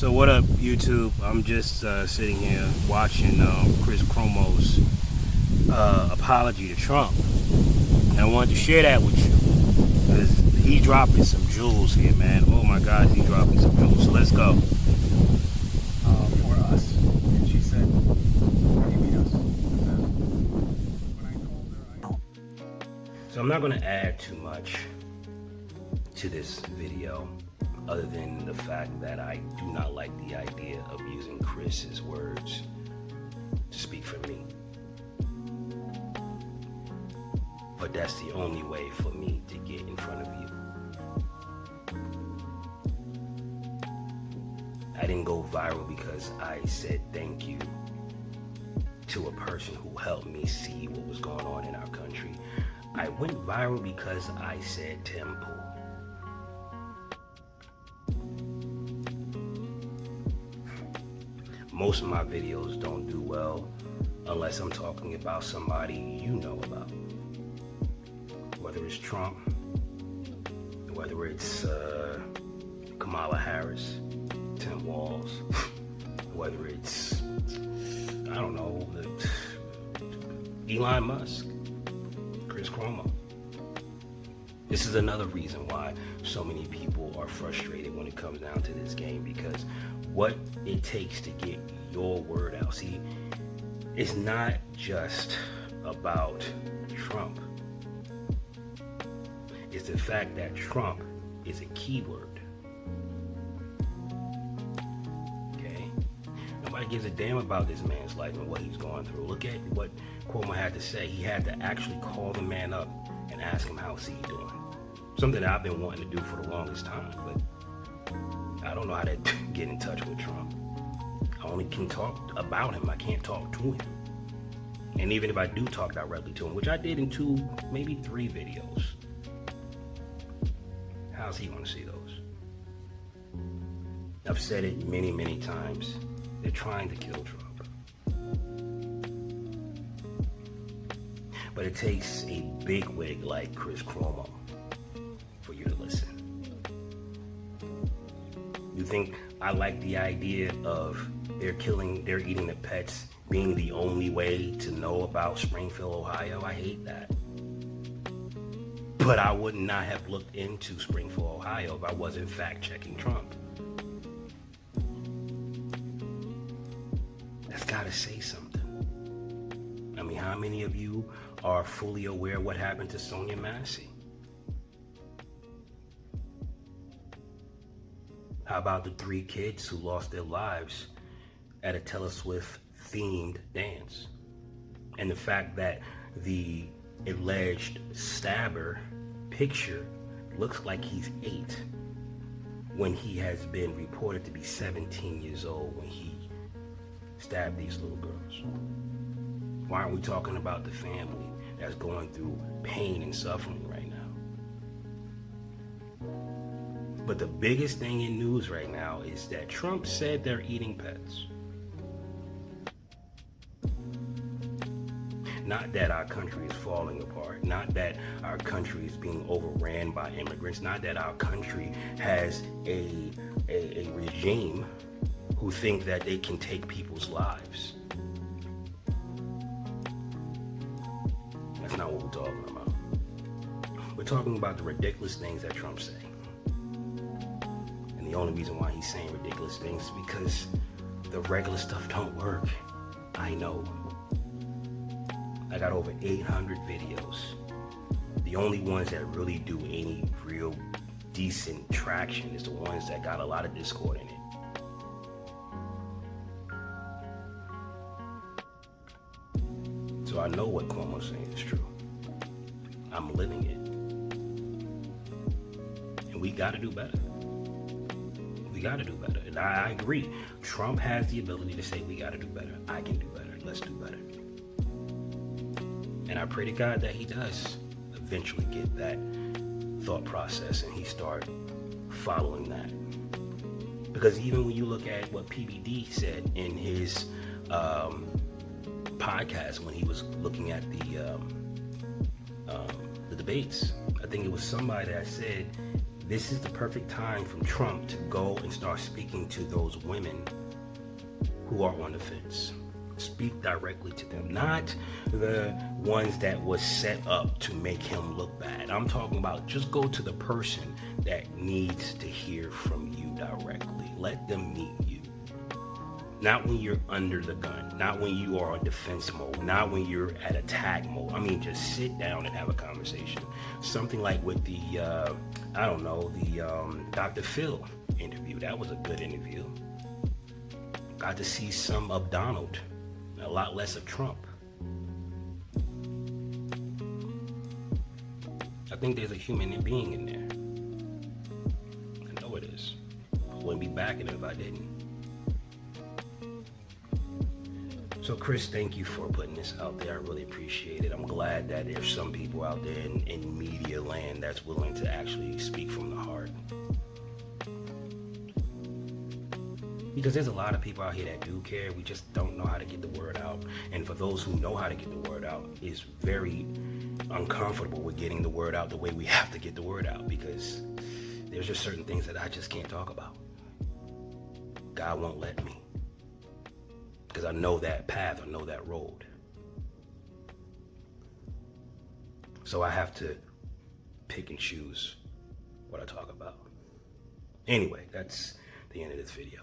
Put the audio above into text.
So what up, YouTube? I'm just sitting here watching Chris CUOMO'S apology to Trump, and I wanted to share that with you because he's dropping some jewels here, man. Oh my God, he's dropping some jewels. So let's go. For us, and she said, "What do you mean us?" When I told her, So I'm not going to add too much to this video, other than the fact that I do not like the idea of using Chris's words to speak for me. But that's the only way for me to get in front of you. I didn't go viral because I said thank you to a person who helped me see what was going on in our country. I went viral because I said temple. Most of my videos don't do well unless I'm talking about somebody you know about. Whether it's Trump, whether it's Kamala Harris, Tim Walz, whether it's, I don't know, Elon Musk, Chris CUOMO. This is another reason why so many people are frustrated when it comes down to this game, because what it takes to get your word out. See, it's not just about Trump. It's the fact that Trump is a keyword. Okay? Nobody gives a damn about this man's life and what he's going through. Look at what Cuomo had to say. He had to actually call the man up and ask him how's he doing. Something that I've been wanting to do for the longest time, but I don't know how to get in touch with Trump. I only can talk about him. I can't talk to him. And even if I do talk directly to him, which I did in 2, maybe 3 videos, how's he want to see those? I've said it many, many times. They're trying to kill Trump. But it takes a bigwig like Chris CUOMO for you to listen. You think I like the idea of they're eating the pets being the only way to know about Springfield, Ohio? I hate that. But I would not have looked into Springfield, Ohio if I wasn't fact-checking Trump. That's gotta say something. I mean, how many of you are fully aware of what happened to Sonia Massey? How about the 3 kids who lost their lives at a Taylor Swift themed dance? And the fact that the alleged stabber picture looks like he's 8 when he has been reported to be 17 years old when he stabbed these little girls. Why aren't we talking about the family that's going through pain and suffering right now? But the biggest thing in news right now is that Trump said they're eating pets. Not that our country is falling apart, not that our country is being overran by immigrants, not that our country has a regime who think that they can take people's lives. That's not what we're talking about. We're talking about the ridiculous things that Trump say. And the only reason why he's saying ridiculous things is because the regular stuff don't work. I know. I got over 800 videos. The only ones that really do any real decent traction is the ones that got a lot of discord in it. So I know what Cuomo's saying is true. I'm living it. And we gotta do better. We gotta do better. And I agree. Trump has the ability to say we gotta do better. I can do better. Let's do better. And I pray to God that he does eventually get that thought process and he start following that. Because even when you look at what PBD said in his podcast when he was looking at the debates, I think it was somebody that said This is the perfect time for Trump to go and start speaking to those women who are on the fence. Speak directly to them, not the ones that was set up to make him look bad. I'm talking about just go to the person that needs to hear from you directly. Let them meet you. Not when you're under the gun, not when you are on defense mode, not when you're at attack mode. I mean, just sit down and have a conversation. Something like with the, Dr. Phil interview. That was a good interview. Got to see some of Donald, a lot less of Trump. I think there's a human being in there. I know it is. I wouldn't be backing it if I didn't. So Chris, thank you for putting this out there. I really appreciate it. I'm glad that there's some people out there in media land that's willing to actually speak from the heart. Because there's a lot of people out here that do care. We just don't know how to get the word out. And for those who know how to get the word out, it's very uncomfortable with getting the word out the way we have to get the word out, because there's just certain things that I just can't talk about. God won't let me. Because I know that path, I know that road. So I have to pick and choose what I talk about. Anyway, that's the end of this video.